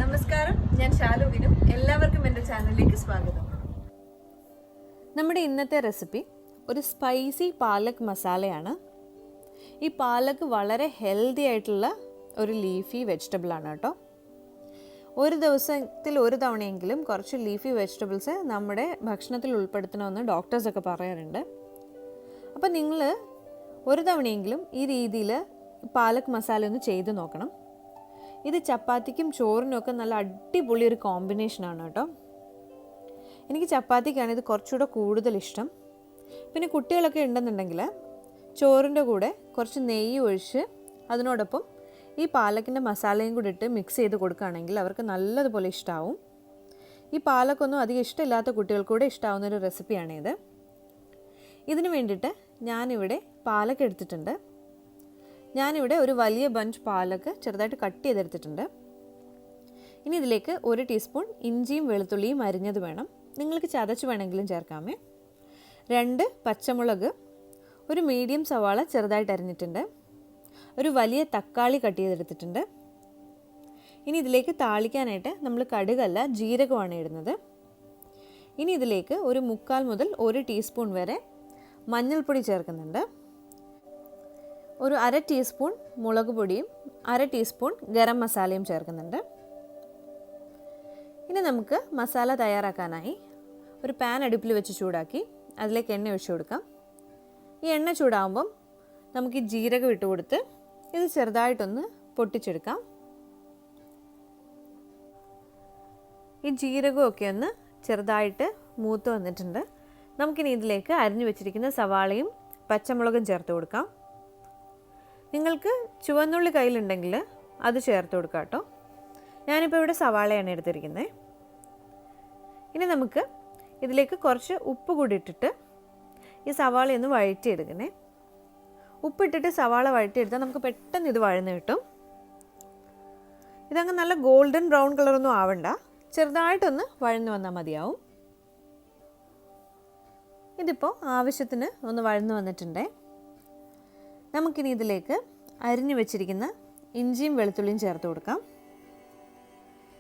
നമസ്കാരം, ഞാൻ ശാലു വിനു. എല്ലാവർക്കും എൻ്റെ ചാനലിലേക്ക് സ്വാഗതം. നമ്മുടെ ഇന്നത്തെ റെസിപ്പി ഒരു സ്പൈസി പാലക് മസാലയാണ്. ഈ പാലക് വളരെ ഹെൽത്തി ആയിട്ടുള്ള ഒരു ലീഫി വെജിറ്റബിളാണ് കേട്ടോ. ഒരു ദിവസത്തിൽ ഒരു തവണയെങ്കിലും കുറച്ച് ലീഫി വെജിറ്റബിൾസ് നമ്മുടെ ഭക്ഷണത്തിൽ ഉൾപ്പെടുത്തണമെന്ന് ഡോക്ടേഴ്സൊക്കെ പറയാറുണ്ട്. അപ്പോൾ നിങ്ങൾ ഒരു തവണയെങ്കിലും ഈ രീതിയിൽ പാലക് മസാല ഒന്ന് ചെയ്ത് നോക്കണം. ഇത് ചപ്പാത്തിക്കും ചോറിനും ഒക്കെ നല്ല അടിപൊളി ഒരു കോമ്പിനേഷനാണ് കേട്ടോ. എനിക്ക് ചപ്പാത്തിക്കാണ് ഇത് കുറച്ചുകൂടെ കൂടുതൽ ഇഷ്ടം. പിന്നെ കുട്ടികളൊക്കെ ഉണ്ടെന്നുണ്ടെങ്കിൽ ചോറിൻ്റെ കൂടെ കുറച്ച് നെയ്യ് ഒഴിച്ച് അതിനോടൊപ്പം ഈ പാലക്കിൻ്റെ മസാലയും കൂടി ഇട്ട് മിക്സ് ചെയ്ത് കൊടുക്കുകയാണെങ്കിൽ അവർക്ക് നല്ലതുപോലെ ഇഷ്ടമാവും. ഈ പാലക്കൊന്നും അധികം ഇഷ്ടമില്ലാത്ത കുട്ടികൾക്കൂടെ ഇഷ്ടമാവുന്നൊരു റെസിപ്പിയാണിത്. ഇതിന് വേണ്ടിയിട്ട് ഞാനിവിടെ പാലക്ക് എടുത്തിട്ടുണ്ട്. ഞാനിവിടെ ഒരു വലിയ ബഞ്ച് പാലക്ക് ചെറുതായിട്ട് കട്ട് ചെയ്തെടുത്തിട്ടുണ്ട്. ഇനി ഇതിലേക്ക് 1 ടീസ്പൂൺ ഇഞ്ചിയും വെളുത്തുള്ളിയും അരിഞ്ഞത് വേണം. നിങ്ങൾക്ക് ചതച്ച് വേണമെങ്കിലും ചേർക്കാമേ. 2 പച്ചമുളക്, ഒരു മീഡിയം സവാള ചെറുതായിട്ട് അരിഞ്ഞിട്ടുണ്ട്, ഒരു വലിയ തക്കാളി കട്ട് ചെയ്തെടുത്തിട്ടുണ്ട്. ഇനി ഇതിലേക്ക് താളിക്കാനായിട്ട് നമ്മൾ കടുകല്ല ജീരകമാണ് ഇടുന്നത്. ഇനി ഇതിലേക്ക് ഒരു 1/4 മുതൽ 1 ടീസ്പൂൺ വരെ മഞ്ഞൾപ്പൊടി ചേർക്കുന്നുണ്ട്. ഒരു 1/2 ടീസ്പൂൺ മുളക് പൊടിയും 1/2 ടീസ്പൂൺ ഗരം മസാലയും ചേർക്കുന്നുണ്ട്. ഇനി നമുക്ക് മസാല തയ്യാറാക്കാനായി ഒരു പാൻ അടുപ്പിൽ വെച്ച് ചൂടാക്കി അതിലേക്ക് എണ്ണ ഒഴിച്ചു കൊടുക്കാം. ഈ എണ്ണ ചൂടാകുമ്പം നമുക്ക് ഈ ജീരകം ഇട്ട് കൊടുത്ത് ഇത് ചെറുതായിട്ടൊന്ന് പൊട്ടിച്ചെടുക്കാം. ഈ ജീരകമൊക്കെ ഒന്ന് ചെറുതായിട്ട് മൂത്ത് വന്നിട്ടുണ്ട്. നമുക്കിനി ഇതിലേക്ക് അരിഞ്ഞു വെച്ചിരിക്കുന്ന സവാളയും പച്ചമുളകും ചേർത്ത് കൊടുക്കാം. നിങ്ങൾക്ക് ചുവന്നുള്ളി കയ്യിലുണ്ടെങ്കിൽ അത് ചേർത്ത് കൊടുക്കാം കേട്ടോ. ഞാനിപ്പോൾ ഇവിടെ സവാളയാണ് എടുത്തിരിക്കുന്നത്. ഇനി നമുക്ക് ഇതിലേക്ക് കുറച്ച് ഉപ്പ് കൂടി ഇട്ടിട്ട് ഈ സവാളയൊന്ന് വഴറ്റിയെടുക്കണേ. ഉപ്പിട്ടിട്ട് സവാള വഴറ്റിയെടുത്താൽ നമുക്ക് പെട്ടെന്ന് ഇത് വഴന്ന് കിട്ടും. ഇതങ്ങ് നല്ല ഗോൾഡൻ ബ്രൗൺ കളറൊന്നും ആവണ്ട, ചെറുതായിട്ടൊന്ന് വഴന്ന് വന്നാൽ മതിയാവും. ഇതിപ്പോൾ ആവശ്യത്തിന് ഒന്ന് വഴന്ന് വന്നിട്ടുണ്ടേ. നമുക്കിനി ഇതിലേക്ക് അരിഞ്ഞു വെച്ചിരിക്കുന്ന ഇഞ്ചിയും വെളുത്തുള്ളിയും ചേർത്ത് കൊടുക്കാം.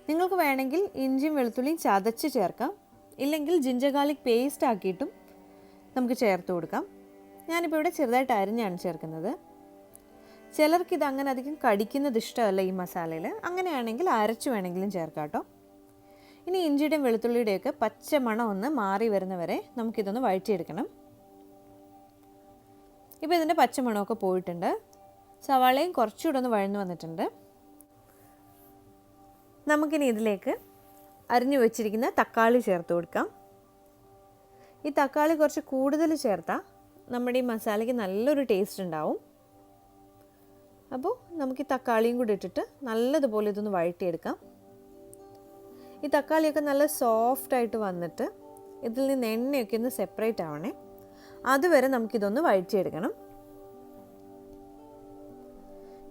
നിങ്ങൾക്ക് വേണമെങ്കിൽ ഇഞ്ചിയും വെളുത്തുള്ളിയും ചതച്ച് ചേർക്കാം, ഇല്ലെങ്കിൽ ജിഞ്ചർ ഗാർലിക് പേസ്റ്റ് ആക്കിയിട്ടും നമുക്ക് ചേർത്ത് കൊടുക്കാം. ഞാനിപ്പോൾ ഇവിടെ ചെറുതായിട്ട് അരിഞ്ഞാണ് ചേർക്കുന്നത്. ചിലർക്കിത് അങ്ങനെ അധികം കടിക്കുന്നത് ഇഷ്ടമല്ല ഈ മസാലയിൽ. അങ്ങനെയാണെങ്കിൽ അരച്ച് വേണമെങ്കിലും ചേർക്കാം കേട്ടോ. ഇനി ഇഞ്ചിയുടെയും വെളുത്തുള്ളിയുടെയൊക്കെ പച്ച മണം ഒന്ന് മാറി വരുന്നവരെ നമുക്കിതൊന്ന് വഴറ്റിയെടുക്കണം. ഇപ്പോൾ ഇതിൻ്റെ പച്ചമണമൊക്കെ പോയിട്ടുണ്ട്. സവാളയും കുറച്ചുകൂടെ ഒന്ന് വഴന്നു വന്നിട്ടുണ്ട്. നമുക്കിനി ഇതിലേക്ക് അരിഞ്ഞു വെച്ചിരിക്കുന്ന തക്കാളി ചേർത്ത് കൊടുക്കാം. ഈ തക്കാളി കുറച്ച് കൂടുതൽ ചേർത്താൽ നമ്മുടെ ഈ മസാലയ്ക്ക് നല്ലൊരു ടേസ്റ്റ് ഉണ്ടാവും. അപ്പോൾ നമുക്ക് ഈ തക്കാളിയും കൂടി ഇട്ടിട്ട് നല്ലതുപോലെ ഇതൊന്ന് വഴറ്റിയെടുക്കാം. ഈ തക്കാളിയൊക്കെ നല്ല സോഫ്റ്റായിട്ട് വന്നിട്ട് ഇതിൽ നിന്ന് എണ്ണയൊക്കെ ഒന്ന് സെപ്പറേറ്റ് ആവണേ. അതുവരെ നമുക്കിതൊന്ന് വഴറ്റിയെടുക്കണം.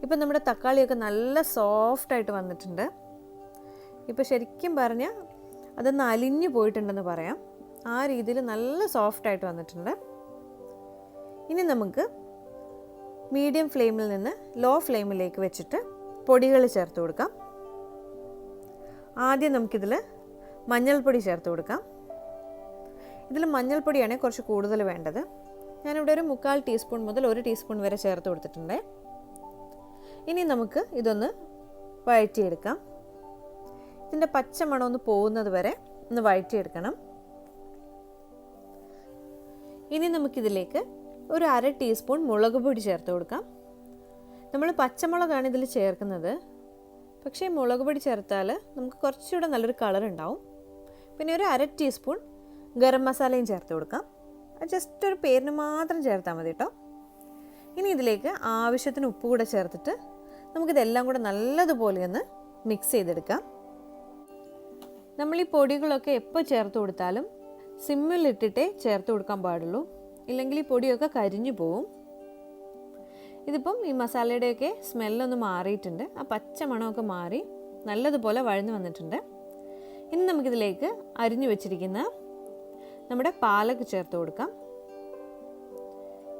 ഇപ്പം നമ്മുടെ തക്കാളിയൊക്കെ നല്ല സോഫ്റ്റായിട്ട് വന്നിട്ടുണ്ട്. ഇപ്പോൾ ശരിക്കും പറഞ്ഞാൽ അതൊന്ന് അലിഞ്ഞു പോയിട്ടുണ്ടെന്ന് പറയാം. ആ രീതിയിൽ നല്ല സോഫ്റ്റായിട്ട് വന്നിട്ടുണ്ട്. ഇനി നമുക്ക് മീഡിയം ഫ്ലെയിമിൽ നിന്ന് ലോ ഫ്ലെയിമിലേക്ക് വെച്ചിട്ട് പൊടികൾ ചേർത്ത് കൊടുക്കാം. ആദ്യം നമുക്കിതിൽ മഞ്ഞൾപ്പൊടി ചേർത്ത് കൊടുക്കാം. ഇതിൽ മഞ്ഞൾപ്പൊടിയാണ് കുറച്ച് കൂടുതൽ വേണ്ടത്. ഞാനിവിടെ ഒരു 1/4 ടീസ്പൂൺ മുതൽ 1 ടീസ്പൂൺ വരെ ചേർത്ത് കൊടുത്തിട്ടുണ്ട്. ഇനി നമുക്ക് ഇതൊന്ന് വഴറ്റിയെടുക്കാം. ഇതിൻ്റെ പച്ചമണം ഒന്ന് പോകുന്നത് വരെ ഒന്ന് വഴറ്റിയെടുക്കണം. ഇനി നമുക്കിതിലേക്ക് ഒരു 1/2 ടീസ്പൂൺ മുളക് പൊടി ചേർത്ത് കൊടുക്കാം. നമ്മൾ പച്ചമുളകാണ് ഇതിൽ ചേർക്കുന്നത്. പക്ഷേ മുളക് പൊടി ചേർത്താൽ നമുക്ക് കുറച്ചുകൂടെ നല്ലൊരു കളർ ഉണ്ടാവും. പിന്നെ ഒരു 1/2 ടീസ്പൂൺ ഗരം മസാലയും ചേർത്ത് കൊടുക്കാം. ജസ്റ്റ് ഒരു പേരിന് മാത്രം ചേർത്താൽ മതി കേട്ടോ. ഇനി ഇതിലേക്ക് ആവശ്യത്തിന് ഉപ്പ് കൂടെ ചേർത്തിട്ട് നമുക്കിതെല്ലാം കൂടെ നല്ലതുപോലെ ഒന്ന് മിക്സ് ചെയ്തെടുക്കാം. നമ്മൾ ഈ പൊടികളൊക്കെ എപ്പോൾ ചേർത്ത് കൊടുത്താലും സിമ്മിലിട്ടിട്ടേ ചേർത്ത് കൊടുക്കാൻ പാടുള്ളൂ, ഇല്ലെങ്കിൽ ഈ പൊടിയൊക്കെ കരിഞ്ഞു പോവും. ഇതിപ്പം ഈ മസാലയുടെയൊക്കെ സ്മെല്ലൊന്ന് മാറിയിട്ടുണ്ട്. ആ പച്ച മണമൊക്കെ മാറി നല്ലതുപോലെ വഴന്ന് വന്നിട്ടുണ്ട്. ഇനി നമുക്കിതിലേക്ക് അരിഞ്ഞു വെച്ചിരിക്കുന്ന നമ്മുടെ പാലക്ക് ചേർത്ത് കൊടുക്കാം.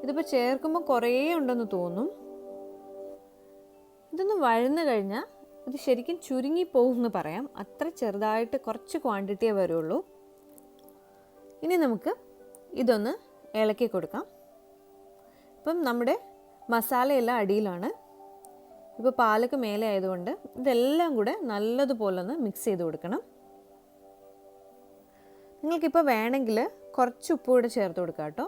ഇതിപ്പോൾ ചേർക്കുമ്പോൾ കുറേ ഉണ്ടെന്ന് തോന്നും. ഇതൊന്ന് വഴന്ന് കഴിഞ്ഞാൽ ഇത് ശരിക്കും ചുരുങ്ങിപ്പോകും എന്ന് പറയാം. അത്ര ചെറുതായിട്ട് കുറച്ച് ക്വാണ്ടിറ്റിയേ വരുള്ളൂ. ഇനി നമുക്ക് ഇതൊന്ന് ഇളക്കി കൊടുക്കാം. ഇപ്പം നമ്മുടെ മസാലയെല്ലാം അടിയിലാണ്. ഇപ്പോൾ പാലക്ക് മേലെ ആയതുകൊണ്ട് ഇതെല്ലാം കൂടെ നല്ലതുപോലെ ഒന്ന് മിക്സ് ചെയ്ത് കൊടുക്കണം. നിങ്ങൾക്കിപ്പോൾ വേണമെങ്കിൽ കുറച്ച് ഉപ്പ് കൂടെ ചേർത്ത് കൊടുക്കാം കേട്ടോ.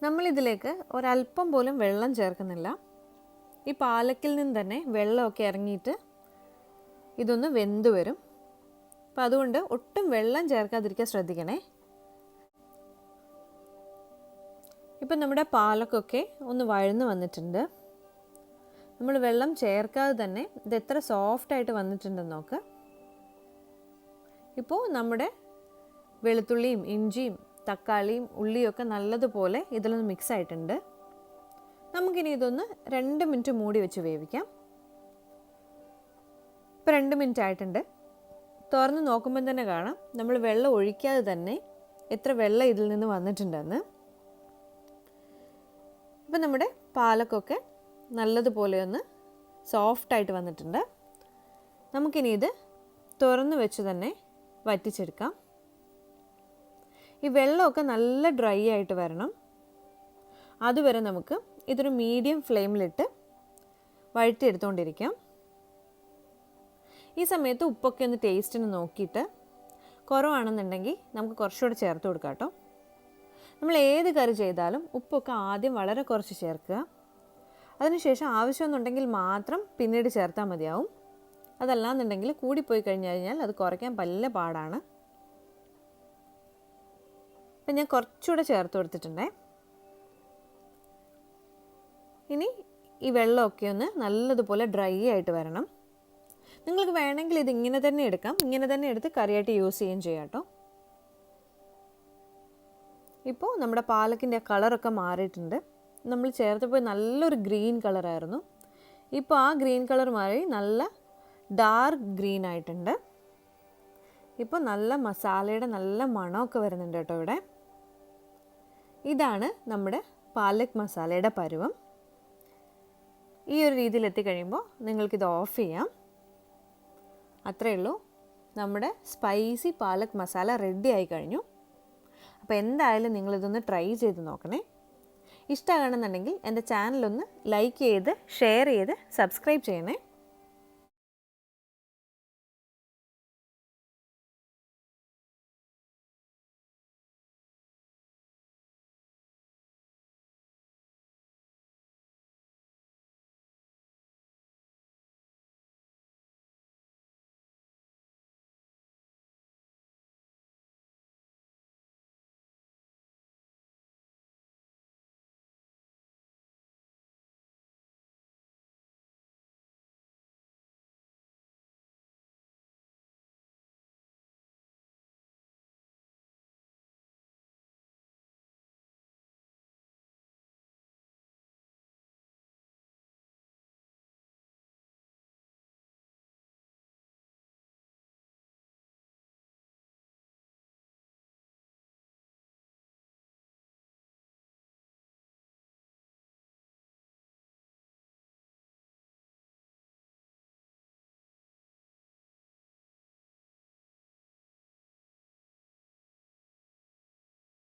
നമ്മളിതിലേക്ക് ഒരല്പം പോലും വെള്ളം ചേർക്കുന്നില്ല. ഈ പാലക്കിൽ നിന്ന് തന്നെ വെള്ളമൊക്കെ ഇറങ്ങിയിട്ട് ഇതൊന്ന് വെന്ത് വരും. അപ്പോൾ അതുകൊണ്ട് ഒട്ടും വെള്ളം ചേർക്കാതിരിക്കാൻ ശ്രദ്ധിക്കണേ. ഇപ്പം നമ്മുടെ പാലക്കൊക്കെ ഒന്ന് വഴന്ന് വന്നിട്ടുണ്ട്. നമ്മൾ വെള്ളം ചേർക്കാതെ തന്നെ ഇത് എത്ര സോഫ്റ്റായിട്ട് വന്നിട്ടുണ്ടെന്ന് നോക്ക്. ഇപ്പോൾ നമ്മുടെ വെളുത്തുള്ളിയും ഇഞ്ചിയും തക്കാളിയും ഉള്ളിയൊക്കെ നല്ലതുപോലെ ഇതിലൊന്ന് മിക്സ് ആയിട്ടുണ്ട്. നമുക്കിനി ഇതൊന്ന് 2 മിനിറ്റ് മൂടി വെച്ച് വേവിക്കാം. ഇപ്പോൾ 2 മിനിറ്റ് ആയിട്ടുണ്ട്. തുറന്ന് നോക്കുമ്പോൾ തന്നെ കാണാം നമ്മൾ വെള്ളം ഒഴിക്കാതെ തന്നെ എത്ര വെള്ളം ഇതിൽ നിന്ന് വന്നിട്ടുണ്ടെന്ന്. ഇപ്പം നമ്മുടെ പാലക്കൊക്കെ നല്ലതുപോലെ ഒന്ന് സോഫ്റ്റായിട്ട് വന്നിട്ടുണ്ട്. നമുക്കിനി ഇത് തുറന്ന് വെച്ച് തന്നെ വറ്റിച്ചെടുക്കാം. ഈ വെള്ളമൊക്കെ നല്ല ഡ്രൈ ആയിട്ട് വരണം. അതുവരെ നമുക്ക് ഇതൊരു മീഡിയം ഫ്ലെയിമിലിട്ട് വഴറ്റിയെടുത്തുകൊണ്ടിരിക്കാം. ഈ സമയത്ത് ഉപ്പൊക്കെ ഒന്ന് ടേസ്റ്റിന് നോക്കിയിട്ട് കുറവാണെന്നുണ്ടെങ്കിൽ നമുക്ക് കുറച്ചുകൂടെ ചേർത്ത് കൊടുക്കാം കേട്ടോ. നമ്മൾ ഏത് കറി ചെയ്താലും ഉപ്പൊക്കെ ആദ്യം വളരെ കുറച്ച് ചേർക്കുക. അതിനുശേഷം ആവശ്യമെന്നുണ്ടെങ്കിൽ മാത്രം പിന്നീട് ചേർത്താൽ മതിയാവും. അതല്ലാന്നുണ്ടെങ്കിൽ കൂടിപ്പോയി കഴിഞ്ഞാൽ അത് കുറയ്ക്കാൻ വലിയ പാടാണ്. അപ്പം ഞാൻ കുറച്ചുകൂടെ ചേർത്ത് കൊടുത്തിട്ടുണ്ടേ. ഇനി ഈ വെള്ളമൊക്കെ ഒന്ന് നല്ലതുപോലെ ഡ്രൈ ആയിട്ട് വരണം. നിങ്ങൾക്ക് വേണമെങ്കിൽ ഇത് ഇങ്ങനെ തന്നെ എടുക്കാം. ഇങ്ങനെ തന്നെ എടുത്ത് കറിയായിട്ട് യൂസ് ചെയ്യുകയും ചെയ്യാം കേട്ടോ. ഇപ്പോൾ നമ്മുടെ പാലക്കിൻ്റെ കളറൊക്കെ മാറിയിട്ടുണ്ട്. നമ്മൾ ചേർത്തപ്പോൾ നല്ലൊരു ഗ്രീൻ കളറായിരുന്നു. ഇപ്പോൾ ആ ഗ്രീൻ കളർ മാറി നല്ല ഡാർക്ക് ഗ്രീൻ ആയിട്ടുണ്ട്. ഇപ്പോൾ നല്ല മസാലയുടെ നല്ല മണമൊക്കെ വരുന്നുണ്ട് കേട്ടോ ഇവിടെ. ഇതാണ് നമ്മുടെ പാലക് മസാലയുടെ പരുവം. ഈ ഒരു രീതിയിൽ എത്തിക്കഴിയുമ്പോൾ നിങ്ങൾക്കിത് ഓഫ് ചെയ്യാം. അത്രയേ ഉള്ളൂ. നമ്മുടെ സ്പൈസി പാലക് മസാല റെഡി ആയി കഴിഞ്ഞു. അപ്പോൾ എന്തായാലും നിങ്ങളിതൊന്ന് ട്രൈ ചെയ്ത് നോക്കണേ. ഇഷ്ടമാണെന്നുണ്ടെങ്കിൽ എൻ്റെ ചാനലൊന്ന് ലൈക്ക് ചെയ്ത് ഷെയർ ചെയ്ത് സബ്സ്ക്രൈബ് ചെയ്യണേ.